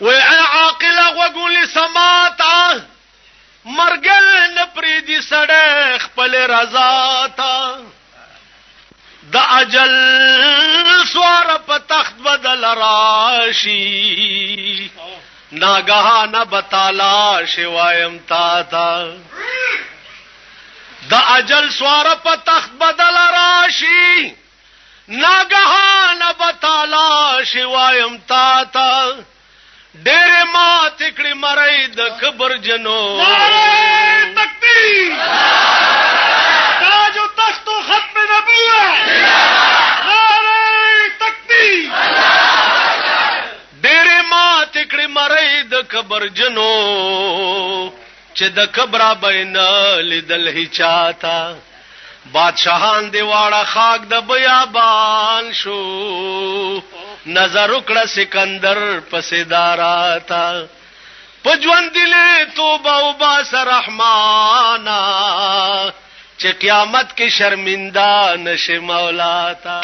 وی ای عاقله غوږولې سماته مرګل نه پرېږدي سړی خپل رضا ته د اجل سواره په تخت بدل راشي ناګهانه به تالاشې وایم تا ته د اجل سواره په تخت بدل راشي ناګهانه به تالاشې وایم تا ته ډېرې ماتې کړې مرۍ د کبر جنو تکبیر تاج و تخت و ختم نبوت نعرہ تکبیر ډېرې ماتې کړې مرۍ د کبر جنو چې د کبره به نه لیدل هیچاته بادشاهان دی واړه خاک د بیابان شو نظر وکړه سکندر پسې داراتا په ژوند دلې توبه وباسه رحمانا چې قیامت کې شرمنده نشي مولا تا